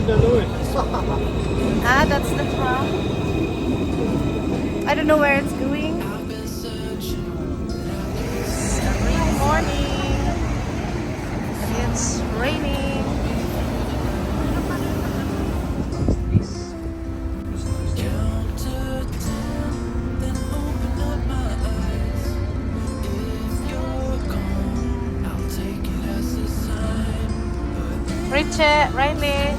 Ah, that's the tram. I don't know where it's going. Good morning. It's raining. Richard, Riley.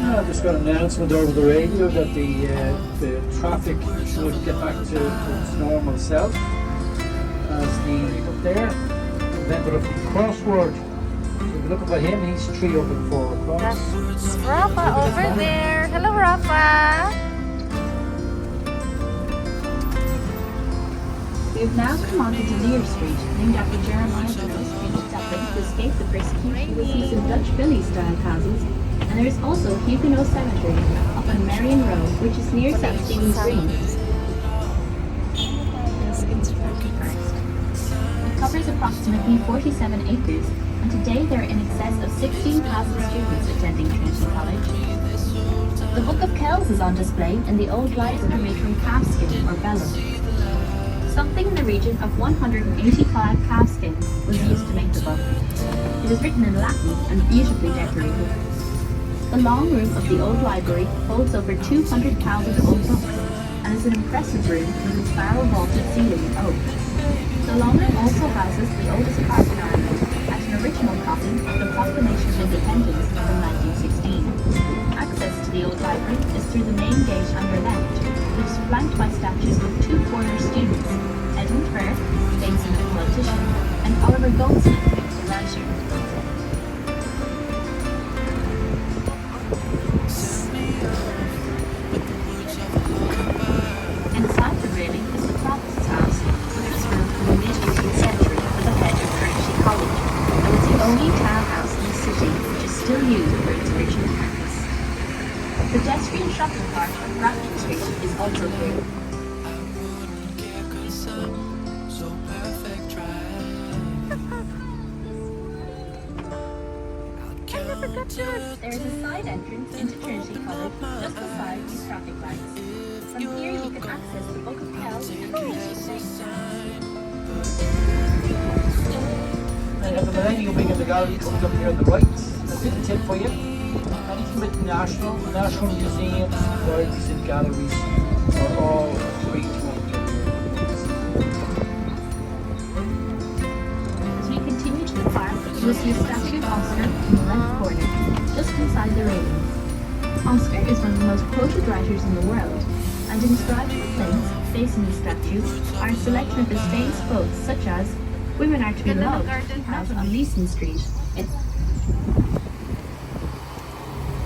I just got an announcement over the radio that the traffic should get back to its normal self as the up there invented of the crossword. So if you look at him, he's 3 up and 4 across. That's Rafa over there. Hello, Rafa. We have now come onto Delir Street, named after Jeremiah Burroughs, King of Dublin, who escaped the persecution with some Dutch village-style houses, and there is also a Huguenot cemetery up on Marion Road, which is near St. Stephen's Green. It covers approximately 47 acres, and today there are in excess of 16,000 students attending Trinity College. The Book of Kells is on display in the old library made from calfskin or vellum. Something in the region of 185 calfskins was used to make the book. It is written in Latin and beautifully decorated. The long room of the old library holds over 200,000 old books and is an impressive room with its barrel-vaulted ceiling in oak. The long room also houses the oldest park in Ireland and an original copy of the Proclamation of Independence from 1916. Access to the old library is through the main gate on your left, which is flanked by statues of 2 former students, Edmund Burke, facing a politician, and Oliver Goldsmith, the writer. Inside the railing is the Provost's house, which was built in the mid-18th century for the head of Trinity College, and is the only townhouse in the city which is still used for its original purpose. The pedestrian shopping part of Grafton Street is also here. There is a side entrance into Trinity College just beside these traffic lights. From here you can access the Book of Kells and Trinity Station. And you have the Millennium Wing in the gallery comes up here on the right. A little tip for you. Anything with national museums, libraries and galleries are all free to enter. As we continue to the park, you will see a statue of Oscar in the left corner, just inside the railings. Oscar is one of the most quoted writers in the world, and inscribed in the plates facing the statue are a selection of his famous quotes such as, "Women are to be loved," house on Leeson Street.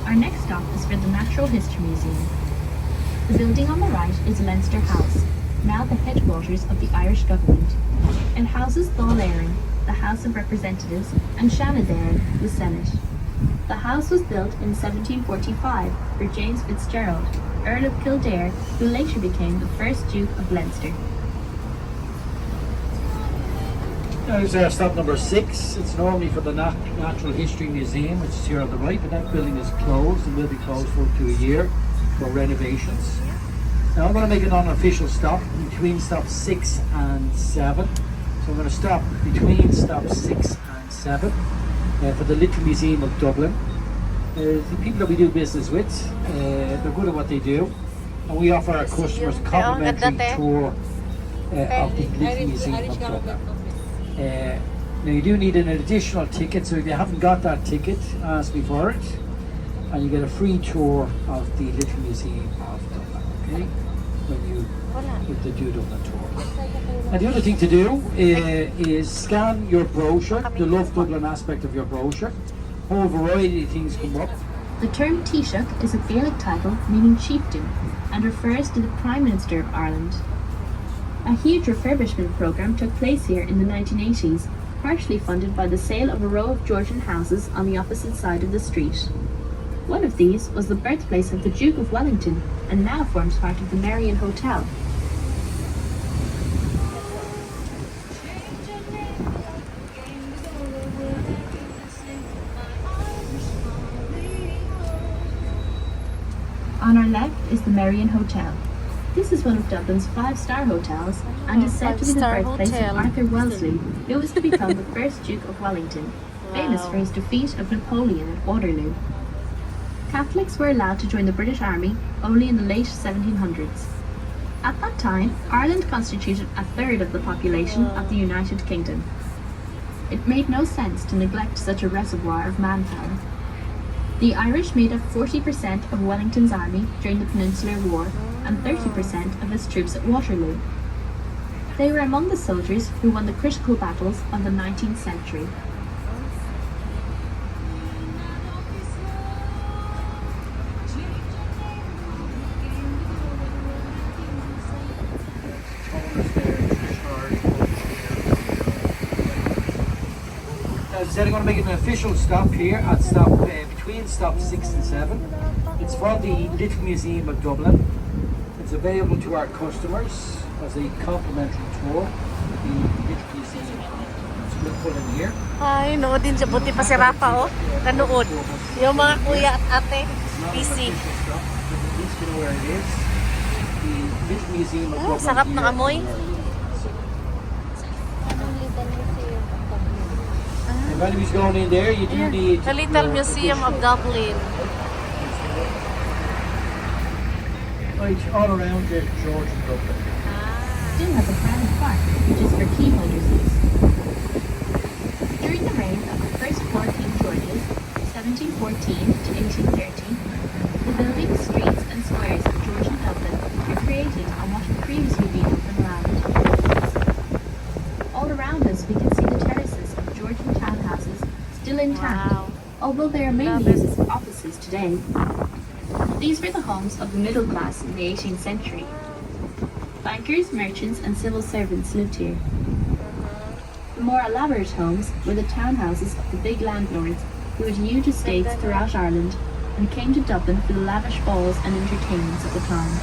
Our next stop is for the Natural History Museum. The building on the right is Leinster House, now the headquarters of the Irish government. It houses Dáil Éireann, the House of Representatives, and Seanad Éireann, the Senate. The house was built in 1745 for James Fitzgerald, Earl of Kildare, who later became the first Duke of Leinster. There's stop number 6. It's normally for the Natural History Museum, which is here on the right, but that building is closed and will be closed for up to a year for renovations. Now I'm going to make an unofficial stop between stops 6 and 7. So I'm going to stop between stops 6 and 7 for the Little Museum of Dublin. The people that we do business with, they're good at what they do, and we offer our customers a complimentary tour of the Little Museum of Dublin. Now you do need an additional ticket, so if you haven't got that ticket, ask me for it, and you get a free tour of the Little Museum of Dublin, okay, when you with the Do Dublin tour. And the other thing to do is scan your brochure, the Love Dublin aspect of your brochure. A whole variety of things come up. The term Taoiseach is a Gaelic title meaning chieftain and refers to the Prime Minister of Ireland. A huge refurbishment programme took place here in the 1980s, partially funded by the sale of a row of Georgian houses on the opposite side of the street. One of these was the birthplace of the Duke of Wellington and now forms part of the Marion Hotel. On our left is the Merrion Hotel. This is one of Dublin's five-star hotels and is said to be the Five-star birthplace of hotel. Arthur Wellesley, who was to become the first Duke of Wellington, famous for his defeat of Napoleon at Waterloo. Catholics were allowed to join the British Army only in the late 1700s. At that time, Ireland constituted a third of the population of the United Kingdom. It made no sense to neglect such a reservoir of manpower. The Irish made up 40% of Wellington's army during the Peninsular War and 30% of his troops at Waterloo. They were among the soldiers who won the critical battles of the 19th century. As I said, I'm going to make an official stop here at between stops 6 and 7. It's for the Little Museum of Dublin. It's available to our customers as a complimentary tour. The Little Museum. So we'll put in here. Ay, nood din siya. Buti pa si Rafa, oh. Nanood. Yung mga kuya at ate, busy. At least you know where it is. The Little Museum of Dublin. Sarap ng amoy. And while he's going in there, you do need The Little your Museum of additional- Dublin. Right, all around the Georgian Dublin. Still has a private park, which is for key holders' use. During the reign of the first four King Georges, 1714 to 1830, the buildings, streets and squares of Georgian Dublin were created on what had previously been open land. All around us we can see the terraces of Georgian townhouses still intact, Wow. although they are mainly used as offices today. These were the homes of the middle class in the 18th century. Bankers, merchants and civil servants lived here. The more elaborate homes were the townhouses of the big landlords who had huge estates throughout Ireland and came to Dublin for the lavish balls and entertainments of the time.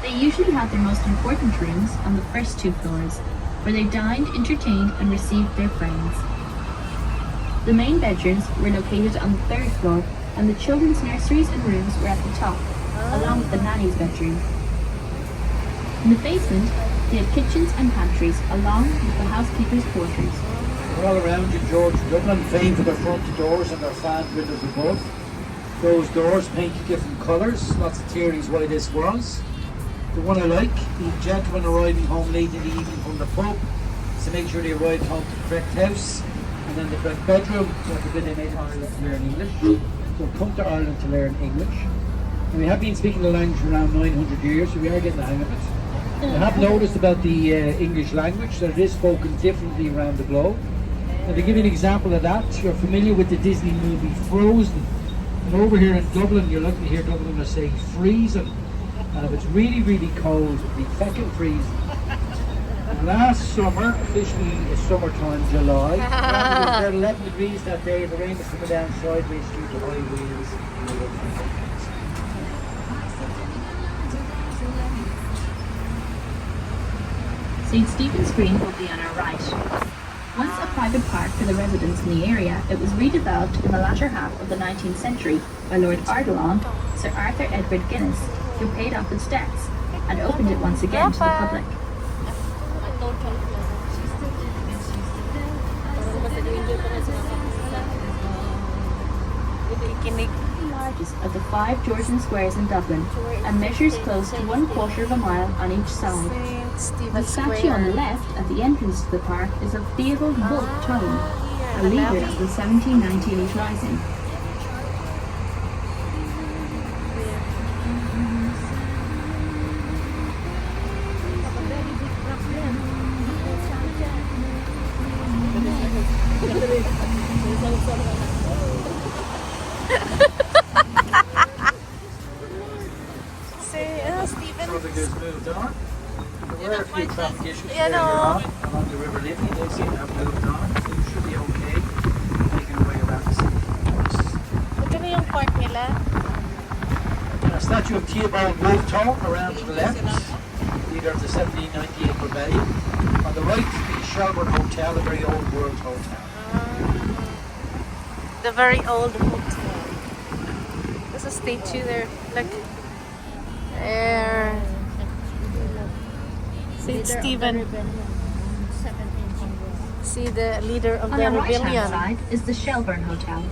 They usually had their most important rooms on the first two floors, where they dined, entertained and received their friends. The main bedrooms were located on the third floor and the children's nurseries and rooms were at the top, along with the nanny's bedroom. In the basement, they had kitchens and pantries, along with the housekeeper's quarters. All around you, George Dublin, famed for their front doors and their fan windows above. Those doors painted different colours, lots of theories why this was. The one I like, the gentlemen arriving home late in the evening from the pub, to make sure they arrived home to the correct house. And then the correct bedroom, so that they made Ireland to learn English. So come to Ireland to learn English. And we have been speaking the language for around 900 years, so we are getting the hang of it. I have noticed about the English language that it is spoken differently around the globe. And to give you an example of that, you're familiar with the Disney movie Frozen. And over here in Dublin, you're likely to hear Dubliners say freezing. And if it's really, really cold, it'll be fucking freezing. And last summer, officially summertime, July, it was about 11 degrees that day, and the rain was coming down sideways through the high winds. St. Stephen's Green will be on our right. Once a private park for the residents in the area, it was redeveloped in the latter half of the 19th century by Lord Ardilaun, Sir Arthur Edward Guinness, who paid off its debts and opened it once again to the public. The largest of the 5 Georgian squares in Dublin and measures close to 1/4 of a mile on each side. The statue on the left at the entrance to the park is of Theobald Wolfe Tone, a leader of the 1798 Rising. So the goods moved on. There were a few traffic issues Yeah, earlier no. on along the River Liffey. They seem to have moved on, so you should be okay making your way around the city. Ito na yung park nila. A statue of Theobald Wolfe Tone around to the left, leader of the 1798 rebellion. On the right, the Shelbourne Hotel, a very old world hotel. The very old hotel. There's a statue there. Look. There. St. Stephen. See the leader of On the the right-hand rebellion. side is the Shelbourne Hotel.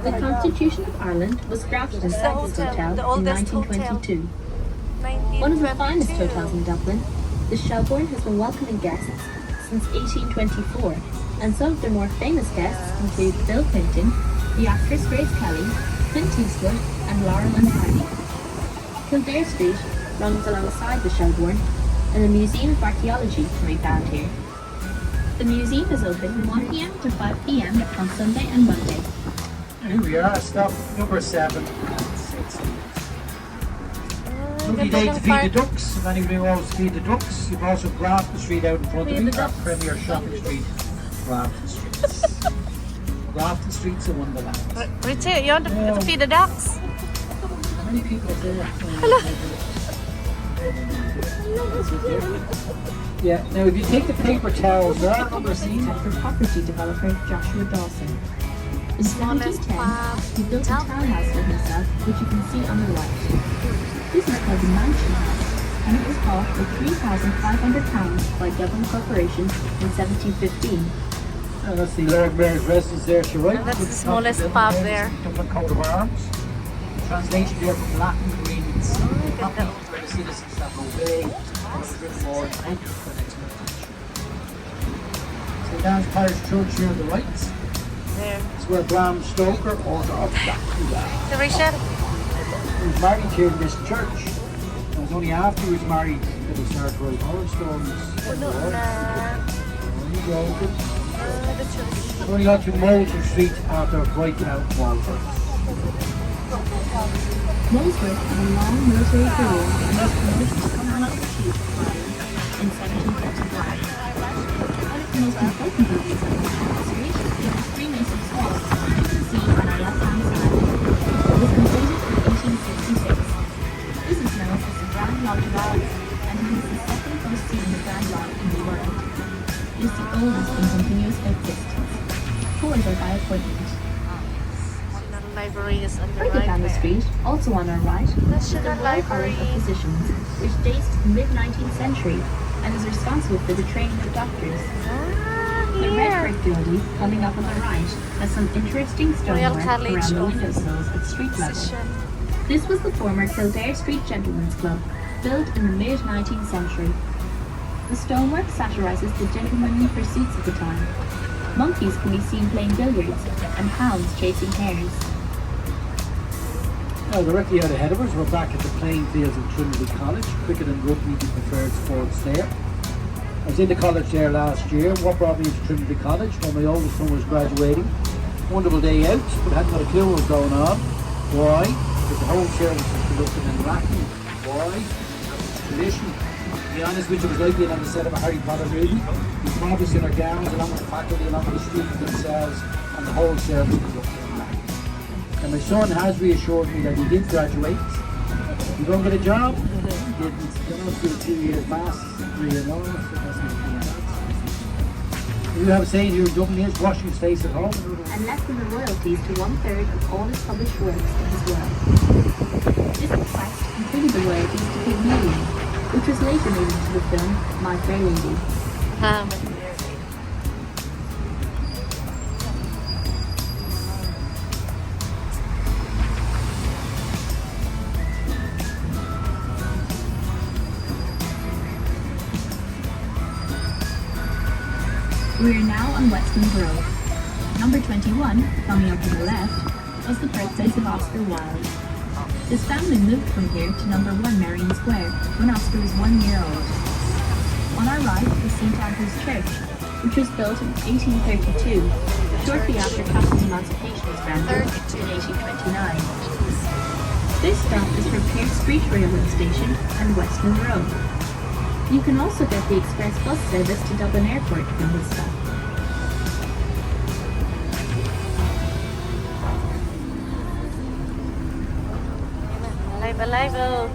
The Constitution of Ireland was crafted as Sightseeing Hotel the in oldest 1922. One of the finest 1922. hotels in Dublin, the Shelbourne has been welcoming guests since 1824, and some of their more famous guests include Bill Clinton, the actress Grace Kelly, Clint Eastwood, and Laurel and Hardy. Kildare Street runs alongside the Shelbourne, and a Museum of Archaeology can be found here. The museum is open from 1 p.m. to 5 p.m. on Sunday and Monday. Here we are, stop number 7. Lovely day to feed the ducks. If anybody wants to feed the ducks, you've also Grafton Street out in front of me, our premier shopping street, Grafton Street. Grafton Street's a wonderland. Richard, you want to feed the ducks? How many people are there? Yeah, now if you take the paper towels, there are number 6. For property developer Joshua Dawson. In Smallest 1710, he built a townhouse for himself, which you can see on the right. This is called the Mansion House, and it was bought for £3,500 by Dublin Corporation in 1715. That's the Lord Mayor's residence there, to right. And that's the smallest pub there. Dublin coat of arms. Translation there from Latin means where the citizens have obeyed more thank you for the expectation. St. Anne's Parish Church here on the right. There. It's where Bram Stoker Orthodox So Richard, he was married here in this church. It was only after he was married that he started to write horror stories. puno na the church. Only got to Moulton Street after breaking out Walford. Molesworth had a long military career and was promoted to Commander in Chief in 1735. One of the most important buildings on the street is the Freemasons' Hall, which you can see on our left-hand side. It was completed in 1866. This is known as the Grand Lodge of Ireland, and it is the second most seen Grand Lodge in the world. It is the oldest in continuous existence. Tours are by appointment. The library is on the Further right down the there. street, also on our right, is the National Royal Library. College of Physicians, which dates to the mid-19th century and is responsible for the training of doctors. The red Here. brick building, coming up on the right, has some interesting Royal stonework College around the of windowsills at street level. Physician. This was the former Kildare Street Gentlemen's Club, built in the mid-19th century. The stonework satirizes the gentlemanly pursuits of the time. Monkeys can be seen playing billiards, and hounds chasing hares. Now, directly out ahead of us, we're back at the playing fields of Trinity College. Cricket and rugby the preferred sports there. I was in the college there last year. What brought me to Trinity College? Well, my oldest son was graduating. Wonderful day out, but I hadn't got a clue what was going on. Why? Because the whole service was conducted in Latin. Why? It's tradition. To be honest with you, it was like being on the set of a Harry Potter movie. We promised in our gowns, along with the faculty, along with the students themselves, and the whole service was conducted in Latin. And my son has reassured me that he did graduate. You don't get a job? He didn't. You know, do a 2 years maths, 3 years law. You have a saying here in Dublin, here's washing his face at home. And left him the royalties to 1/3 of all his published works in his will. This bequest included the royalties to Pygmalion, which was later made into the film My Fair Lady. We are now on Westman Grove. Number 21, coming up on the left, was the birthplace of Oscar Wilde. His family moved from here to number 1 Marion Square when Oscar was 1 year old. On our right is St. Andrew's Church, which was built in 1832, shortly after Castle's emancipation was granted in 1829. This stop is from Pearse Street Railway Station and Westman Grove. You can also get the express bus service to Dublin Airport from this stop. Alive, oh.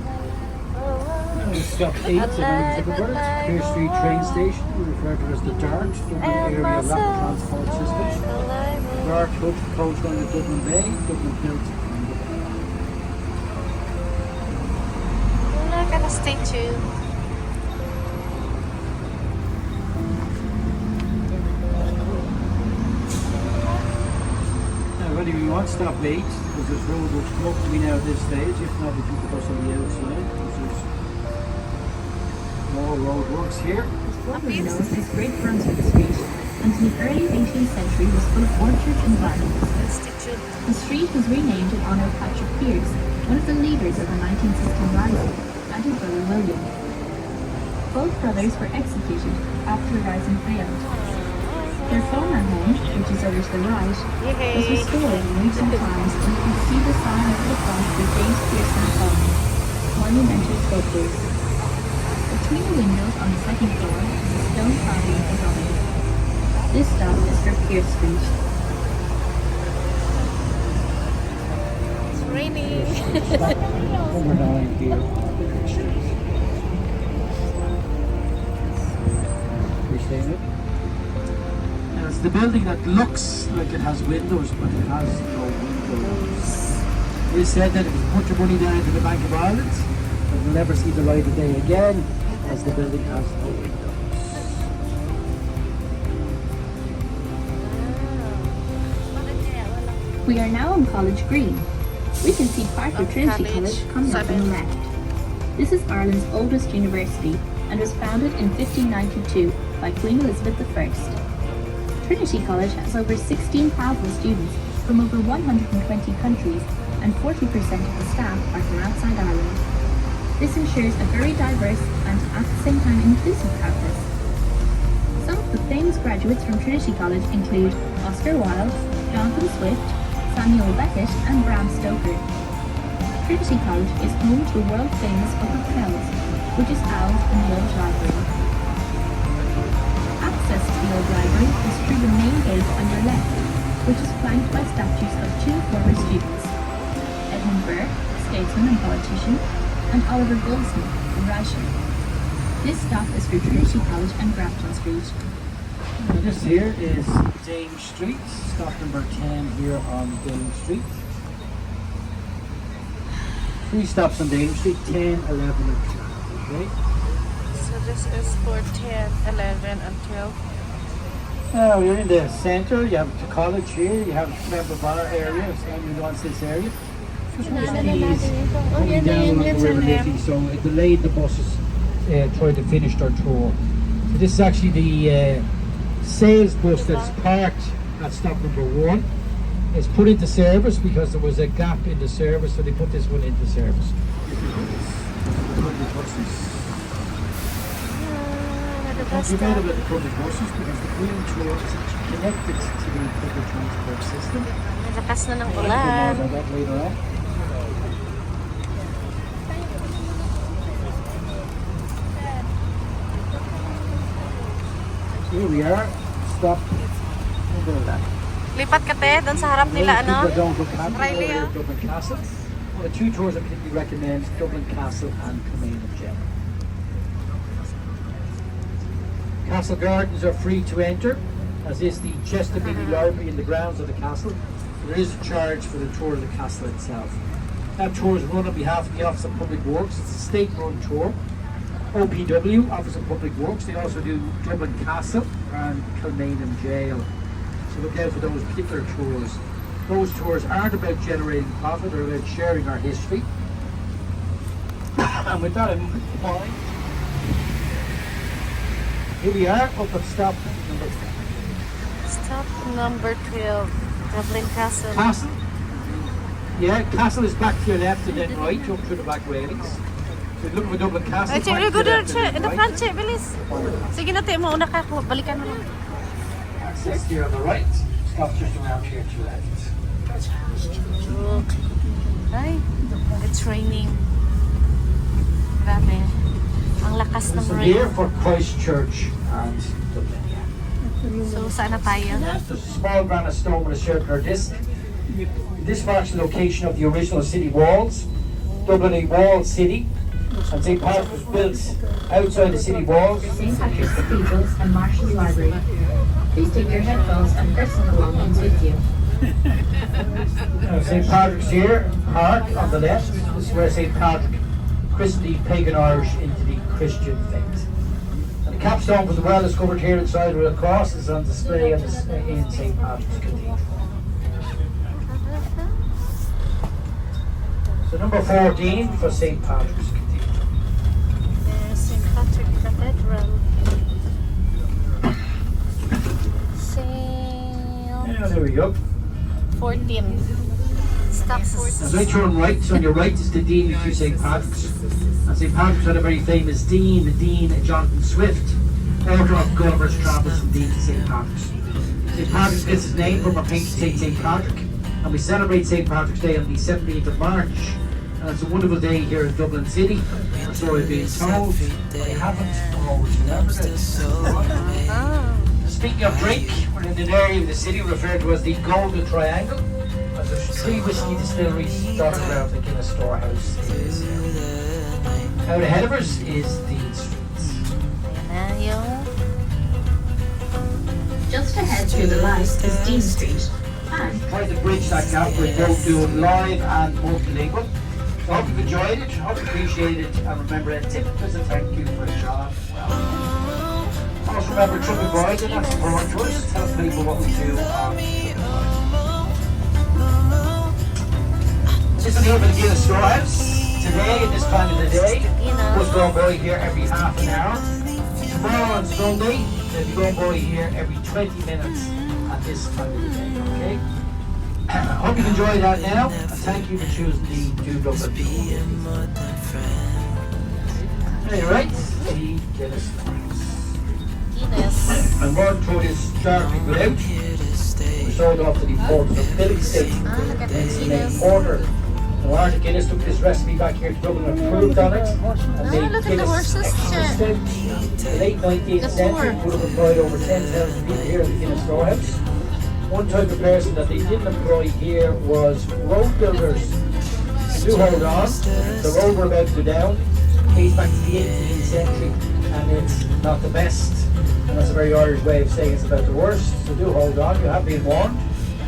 Stop 8 at Edinburgh, Pearse Street train station, we refer to as the DART, Dublin Area Rapid Transport System. DART hub coach on the Dublin Bay, Dublin built. stay tuned. Now, whether you want to stop late, because this road looks tough to me now at this stage. If not, we keep the bus on the outside, because there's more road works here. Formerly known as Great Brunswick Street, and in the early 18th century was full of orchards and gardens. Institute. The street was renamed in honour of Patrick Pearse, one of the leaders of the 1916 Rising, and his brother William. Both brothers were executed after the Rising failed. Their former home, which is over to the right, was restored in recent times, and you can see the sign over the front with James Pearse and Son, monumental sculptures. Between the windows on the second floor is a stone carving of the goddess. This stop is for Pearse Street. It's raining. Number 9 here. Appreciate it. Now, it's the building that looks like it has windows, but it has no windows. They said that if you put your money down into the Bank of Ireland, it will never see the light of day again, as the building has no windows. We are now on College Green. We can see part of Trinity College coming up on the left. This is Ireland's oldest university and was founded in 1592 by Queen Elizabeth I. Trinity College has over 16,000 students from over 120 countries, and 40% of the staff are from outside Ireland. This ensures a very diverse and at the same time inclusive campus. Some of the famous graduates from Trinity College include Oscar Wilde, Jonathan Swift, Samuel Beckett and Bram Stoker. Trinity College is home to the world-famous Book of Kells, which is housed in the old library. Access to the old library is through the main gate on your left, which is flanked by statues of two former students, Edmund Burke, statesman and politician, and Oliver Goldsmith, the writer. This stop is for Trinity College and Grafton Street. And this here is Dame Street, stop number 10 here on Dame Street. 3 stops on Dame Street, 10, 11 and 12. Okay? So this is for 10, 11 and 12. Now you're in the centre, you have the college here, you have the member bar area, so everyone wants this area. Just one of these coming down along the River Liffey, so it delayed the buses trying to finish their tour. So this is actually the sales bus that's parked at stop number 1. It's put into service because there was a gap in the service, so they put this one into service. It's available at the public buses because the green tour is actually connected to the public transport system. Lakas na ng More ulan. about that later on. Here we are, stop number 11. Lipat ka te, doon sa harap nila, ano? People don't look happy Riley, over oh. Dublin Castle. Well, the 2 tours I particularly recommend, Dublin Castle and Kilmainham Jail. Castle Gardens are free to enter, as is the Chester Mini Library in the grounds of the castle. There is a charge for the tour of the castle itself. That tour is run on behalf of the Office of Public Works. It's a state-run tour. OPW, Office of Public Works, they also do Dublin Castle and Kilmainham Jail. So look out for those particular tours. Those tours aren't about generating profit, they're about sharing our history. And with that, I'm fine. Here we are, up at stop number 12. Stop number 12, Dublin Castle. Castle. Yeah, Castle is back to your left and then right, up through the back railings. So you're looking for Dublin Castle. Ay, back to check, go your doon, left and check. then In the right. front, check, bilis. Sige na, tayo mauna ka. Balikan mo lang. Access here on the right, stop just around here to your left. Look. Ay, it's raining. Grabe. Ang lakas ng So rain. here for Christchurch and Dublin. So, saan na tayo? There's a small granite stone with a circular disc. This marks the location of the original city walls. Dublin a walled city, and St. Patrick was built outside the city walls. St. Patrick's Cathedrals and Marshall's Library. Please take your headphones and personal belongings with you. St. Patrick's here, park on the left. This is where St. Patrick the pagan Irish into the Christian faith. And the capstone for the well discovered here inside with a cross is on display in St. Patrick's Cathedral. So number 14 for St. Patrick's Cathedral. There's St. Patrick Cathedral. Yeah, there we go. 14. Stops As I turn right, so on your right is the Dean of St. Patrick's. And St. Patrick's had a very famous Dean, the Dean Jonathan Swift, author of Gulliver's Travels and Dean to St. Patrick's. St. Patrick's gets its name from a patron saint, St. Patrick, and we celebrate St. Patrick's Day on the 17th of March. And it's a wonderful day here in Dublin City, or so I've been told. But I haven't always remembered it. Speaking of drink, we're in an area of the city referred to as the Golden Triangle. There's 3 whiskey distilleries dotted around the Guinness Storehouse in this area. Out ahead of us is Dean Street. Just ahead to the right is Dean Street. And Trying to bridge that gap with both doing live and multilingual. So I hope you've enjoyed it, hope you appreciated it, and remember a tip as a thank you for a job well. Also remember TripAdvisor, that's important to us. Tells people what we do on TripAdvisor. This is here for the Guinness Storehouse. Today, at this time of the day, we'll go boy here every half an hour. Tomorrow on Sunday, they'll be going boy here every 20 minutes at this time of the day, okay? I hope you've enjoyed that now, and thank you for choosing the Dublin City. Alright, the Guinness Storehouse. And more told is starting without. We sold off to the ports of Billy State. Hence the name Porter. Now Arthur Guinness took this recipe back here to Dublin and improved on it. And made look at the Guinness horses. extra stout. In the late 19th century would have employed over 10,000 people here at the Guinness Storehouse. One type of person that they didn't employ here was road builders. Do hold on, the road we're about to go down dates back to the 18th century and it's not the best. And that's a very Irish way of saying it's about the worst. So do hold on, you have been warned.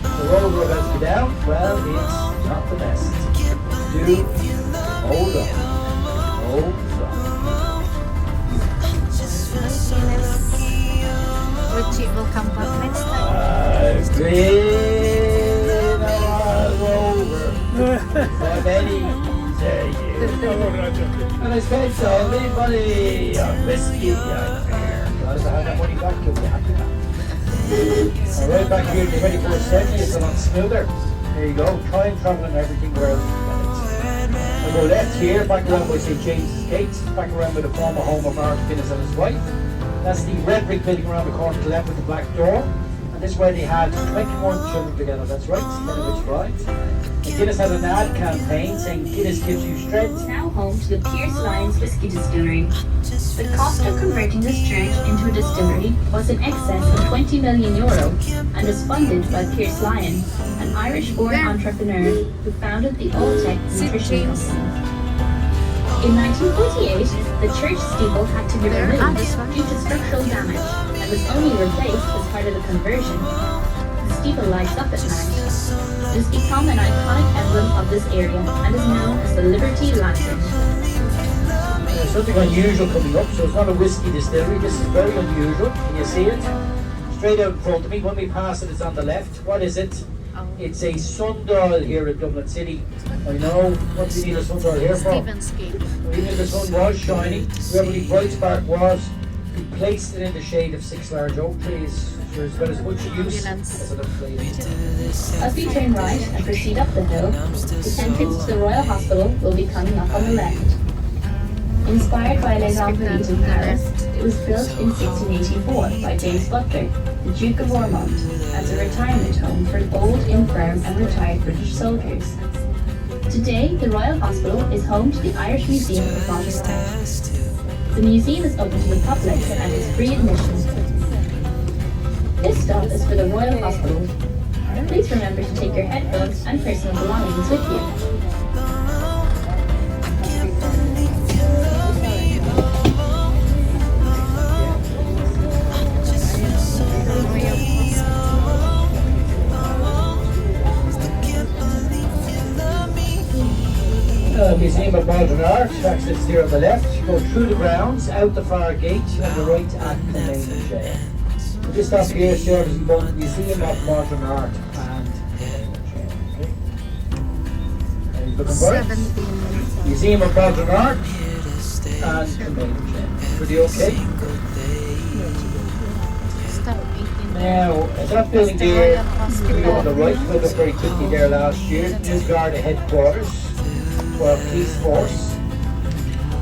The road we're about to go down, well, it's not the best. Do hold on. Hold on. Which it will come back next time. I've been over for many years. And I spent so many money on whiskey and beer. Because I had that money back, you'll be happy now. Right back here in the 21st century, it's a lot smoother. There you go, time traveling everything where else you get it. I'll go left here, back around by St. James's Gate, back around by the former home of Arthur Guinness and his wife. That's the red brick building around the corner to the left with the black door. And this way they had 21 children together, that's right, 10 of which brides. And Guinness had an ad campaign saying Guinness gives you strength. now home to the Pierce Lyons Whiskey Distillery. The cost of converting this church into a distillery was in excess of €20 million and is funded by Pierce Lyon, an Irish-born entrepreneur who founded the Old Tech Nutrition Company. In 1948, the church steeple had to be removed due to structural damage and was only replaced as part of the conversion. The steeple lights up at night. It has become an iconic emblem of this area and is known as the Liberty Lantern. There's something unusual coming up, so it's not a whiskey distillery, this is very unusual. Can you see it? Straight out in front of me, when we pass it, it's on the left. What is it? It's a sundial here in Dublin City. I know, what do you need a sundial here for? Stephen's Gate. Even if the sun was shining, whoever the bright spark was, he placed it in the shade of 6 large oak trees. Sure, it's got as much use as enough flavour. As we turn right and proceed up the hill, the entrance to the Royal Hospital will be coming up on the left. Inspired by Les Invalides in Paris, it was built in 1684 by James Butler, the Duke of Ormond, as a retirement home for old, infirm and retired British soldiers. Today, the Royal Hospital is home to the Irish Museum of Modern Art. The museum is open to the public and is free admission. This stop is for the Royal Hospital. Please remember to take your headphones and personal belongings with you. Museum of Modern modern art, access here on the left. You go through the grounds, out the far gate, on the right at Kilmainham Jail. So this stop here serves as both the Museum of Modern Art and Kilmainham Jail. Okay. Are you looking for it? 17 Museum of Modern Art and Kilmainham Jail. Pretty okay? Now, that building there, we go on the right, went up very quickly there last year. New Garda headquarters for police force.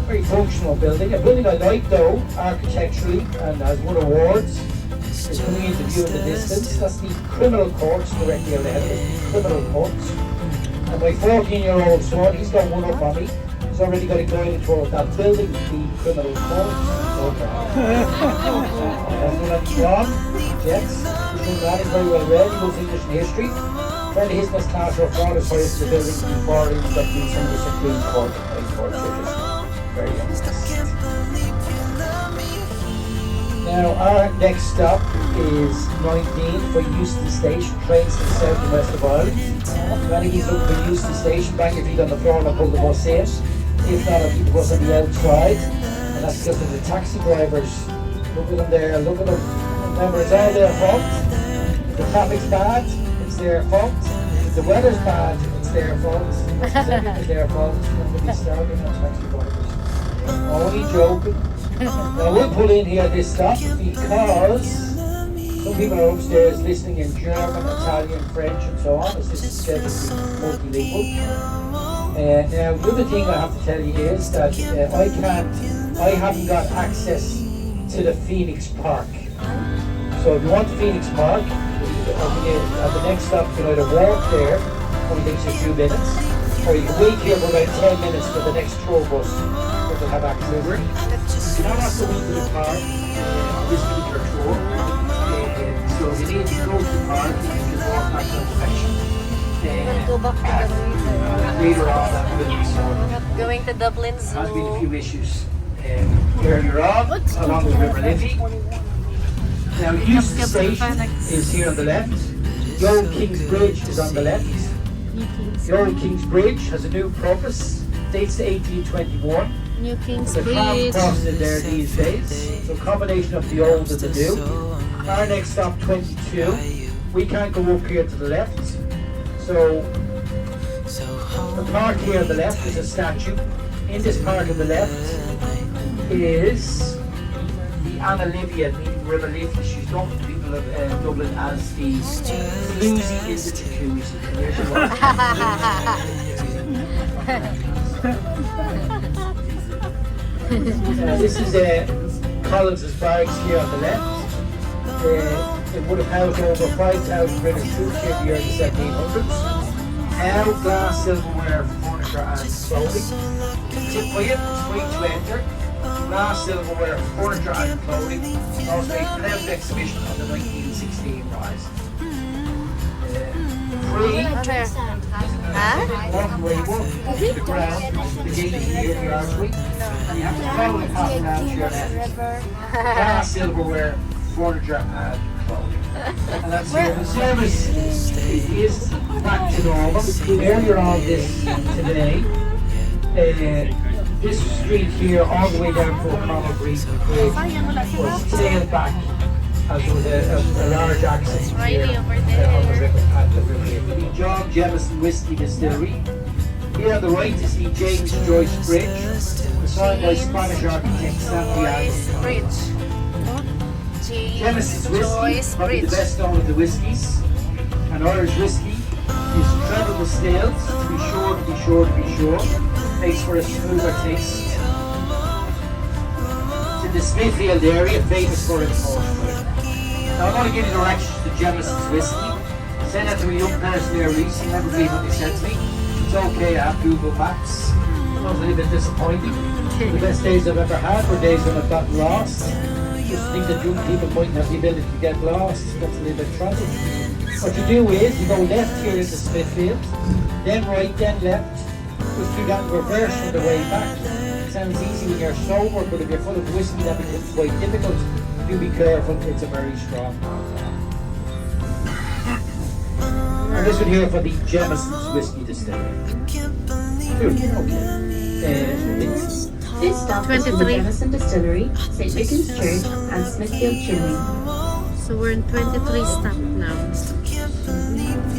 Very functional building. A building I like though, architecturally, and has won awards. Is coming into view in the distance. That's the criminal courts directly on the head of it. Criminal courts. And my 14-year-old son, he's got one up on me. He's already got a guided tour of that building, the criminal courts. Jets. He's man is very well read. He knows English and history. Friend of his must class or fraud as far as the building before he got to some of the Supreme Court and High Court judges. Very young. Now our next stop is 19 for Euston Station, trains to the south and west of Ireland. Many of you look for Euston Station, bang your feet on the floor and I'll pull the bus in. If not, I'll keep the bus on the outside. And that's because of the taxi drivers. Look at them there, look at them. Remember, it's all their fault. If the traffic's bad, it's their fault. If the weather's bad, it's their fault. It's their fault. Nobody's starving on taxi drivers. Only joking. Now we'll pull in here at this stop because some people are upstairs listening in German, Italian, French and so on, as this is said to be multilingual. Now the other thing I have to tell you is that I haven't got access to the Phoenix Park. So if you want to Phoenix Park, at the next stop you can either walk there, only takes you a few minutes, or you can wait here for about 10 minutes for the next tour bus that will have access to it. You don't have to go into the park this particular tour. So if you need to go to the park, you can just walk back that direction. Go back to Dublin. Later on that will be Going to Dublin Zoo. There has been a few issues earlier on, along with River Liffey. Now, Euston Station is here on the left. The old King's Bridge is on the left. The old King's Bridge has a new purpose. Dates to 1821. New King's The tram Bridge. crosses there these days. So a combination of the old and the new. Our next stop, 22. We can't go up here to the left. So the park here on the left is a statue. In this park on the left is the Anna Livia, meaning River Liffey. She's known to people of Dublin as the floozy in the jacuzzi. Here's the one. This is Collins's barracks here on the left. It would have housed over 5,000 British troops here in the early 1700s. Now glass, silverware, furniture and clothing. Tip for you, it's free to enter. Glass, silverware, furniture and clothing. Also a pronounced exhibition on the 1916 rise. Free. Huh? Walk away, walk to the ground, the gate is near the archway. And you have to follow the path down to your left. Glass, silverware, furniture and clothing. And that's the service is back to normal. Earlier on this today, this street here all the way down to O'Connell Green was sailed back as there was a large accident here on the river at the river. The John Jemison Whiskey Distillery. Here on the right is the James Joyce Bridge, designed by Spanish architect Santiago. Bridge. Jemison's whiskey, probably the best known of the whiskies. An Irish whiskey is treble distilled to be sure. Makes for a smoother taste. It's in the Smithfield area, famous for its horse bread. Now I'm going to give you directions to Jemison's whiskey. I sent that to a young person there recently, never believe what they said to me. It's okay, I have Google Maps. It was a little bit disappointing. The best days I've ever had were days when I've gotten lost. Just think that young people mightn't have the ability to get lost. That's a little bit tragic. What you do is you go left here into Smithfield, then right, then left. Just do that in reverse on the way back. It sounds easy when you're sober, but if you're full of whiskey, that becomes quite difficult. Do be careful, it's a very strong alcohol. And this one here for the Jemison's Whiskey Distillery. Okay. This stop is from the 23. Jameson Distillery, St. Vincent's Church, and Smithfield Chimney. So we're in 23 stop now. Yeah, 23.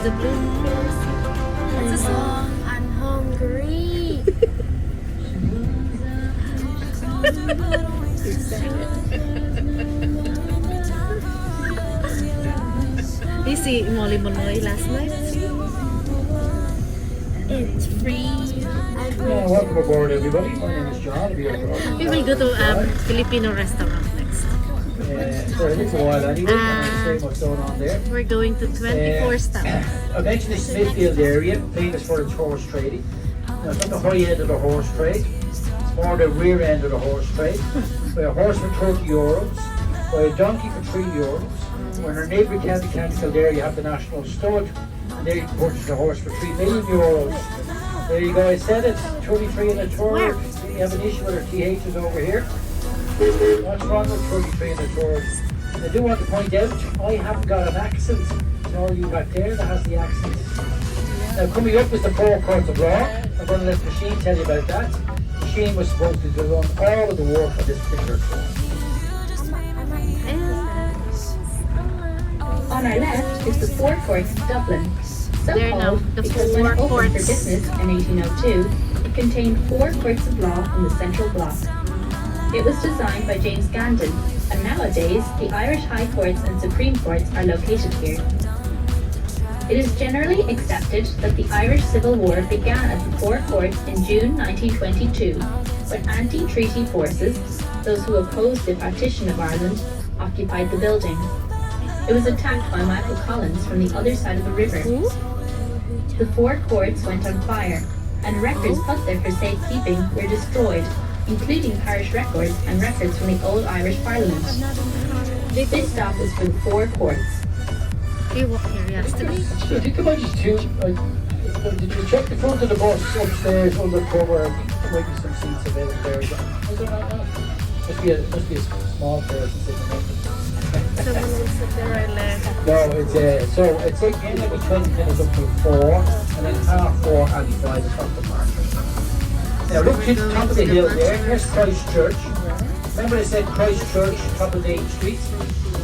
The blueberries. It's a song. I'm hungry. You see Molly Monoy last night? It's free. Welcome aboard, everybody. My name is John. I'll be your driver. We will go to Filipino restaurant next. For a little while anyway, and I'll say what's going on there. We're going to 24 stop. I mentioned the Smithfield area, famous for its horse trading. Now, it's not the high end of the horse trade, it's more the rear end of the horse trade. By a horse for 30 euros, by a donkey for 3 euros. When our neighbouring county, County Kildare, you have the National Stud, and there you can purchase a horse for 3 million euros. There you go, I said it, 23 and a third. You have an issue with our THs over here. What's wrong with 33 and a third? I do want to point out, I haven't got an accent. It's all you back there that has the accent. Now coming up is the 4 courts of law. I'm going to let the machine tell you about that. The machine was supposed to do all of the work on this particular course. On our left is the Four Courts of Dublin. So There now, called the because when Four it opened for Courts. business in 1802, it contained 4 courts of law in the central block. It was designed by James Gandon, and nowadays the Irish High Courts and Supreme Courts are located here. It is generally accepted that the Irish Civil War began at the Four Courts in June 1922, when anti-treaty forces, those who opposed the partition of Ireland, occupied the building. It was attacked by Michael Collins from the other side of the river. The Four Courts went on fire, and records put there for safekeeping were destroyed, including parish records and records from the old Irish Parliament. This stop is for the Four Courts. We walk here yesterday. So I think I might just do, did you check the front of the bus upstairs under cover? I think there might be some seats available there. Is there not? Must be a small person sitting there. Someone will sit there right left. No, it's again maybe 20 minutes up to 4, and then half 4 and 5 o'clock the market. Now look at the top of the hill there, here's Christ Church. Remember I said Christ Church, top of Dame Street,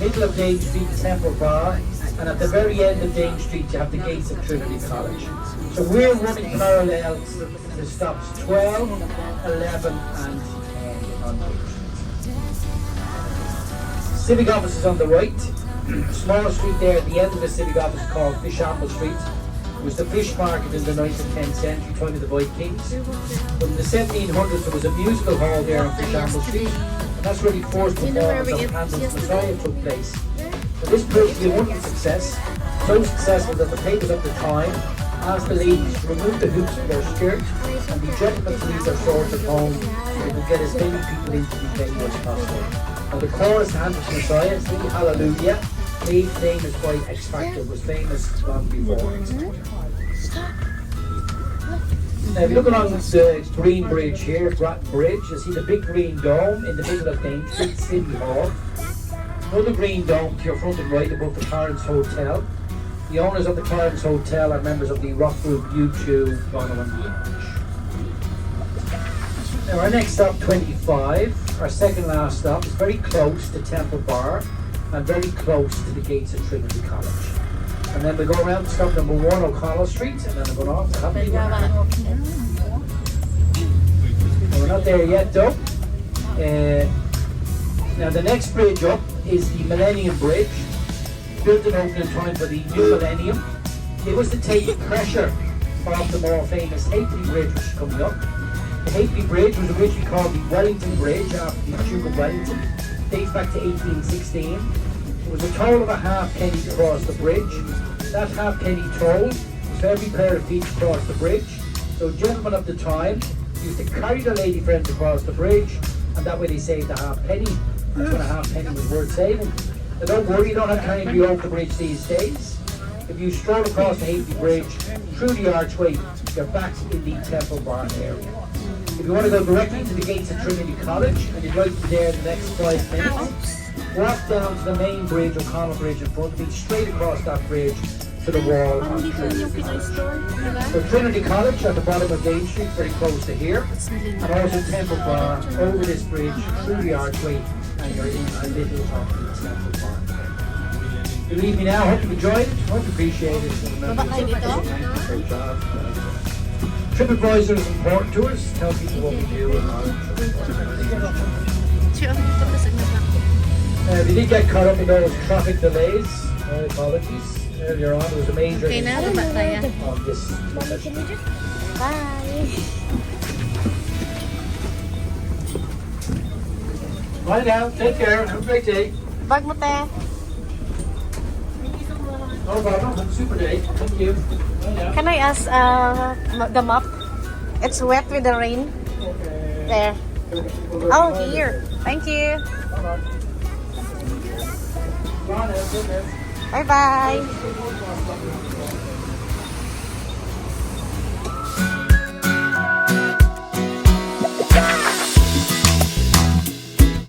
middle of Dame Street, Temple Bar, and at the very end of Dame Street you have the gates of Trinity College. So we're running parallel to stops 12, 11 and 10 on Dame Street. Civic office is on the right. Small street there at the end of the civic office called Fishamble Street. It was the fish market in the 9th and 10th century, time of the Vikings. But in the 1700s there was a musical hall there on Fishamble Street, and that's where the first performance of Handel's Messiah took place. So this proved to be a wonderful success, so successful that the papers of the time asked the ladies to remove the hoops from their skirt and the gentlemen to leave their swords at home so they could get as many people into the venue as possible. Now the chorus to Handel's Messiah, Sing Hallelujah, made famous by X Factor, was famous long before X Factor. Now if you look along the green bridge here, Bratton Bridge, you see the big green dome in the middle of Dame Street, City Hall. Another green dome to your front and right above the Clarence Hotel. The owners of the Clarence Hotel are members of the rock group U2, Bono and the English. Now our next stop, 25, our second last stop, is very close to Temple Bar and very close to the gates of Trinity College. And then we go around to stop number 1, O'Connell Street, and then we're going off to Happy Now we're not there yet though. Now the next bridge up is the Millennium Bridge, built and opened in time for the new millennium. It was to take pressure off the more famous Hapely Bridge which is coming up. The Hapely Bridge was originally called the Wellington Bridge after the Duke of Wellington. It dates back to 1816. It was a toll of a halfpenny to cross the bridge. That halfpenny toll was for every pair of feet to cross the bridge. So gentlemen of the time used to carry their lady friends across the bridge, and that way they saved a halfpenny. That's what a half penny was worth saving. Now don't worry, you don't have time to be over the bridge these days. If you stroll across the Halfpenny Bridge, through the archway, you're back in the Temple Barn area. If you want to go directly to the gates of Trinity College, and you'd like to be there in the next 5 minutes, walk down to the main bridge, O'Connell Bridge in front of me, straight across that bridge to the wall on Trinity College. So Trinity College at the bottom of Gate Street, very close to here, and also Temple Barn, over this bridge, through the archway, and you're in a little of the Temple Barn. You leave me now, hope you enjoyed it, hope you appreciate it. Baba kayo dito? Great job. TripAdvisor is important to us, tell people what we do and all. If you did get caught up in those traffic delays, my apologies. Earlier on, there was a major Okay na, baba tayo. on this session. Bye! Bye now, take care, have a great day. Bag mo, te. No problem, have a super day. Thank you. Bye now. Can I ask the map? It's wet with the rain. There. Oh, here. Thank you. Bye now, goodness. Bye-bye.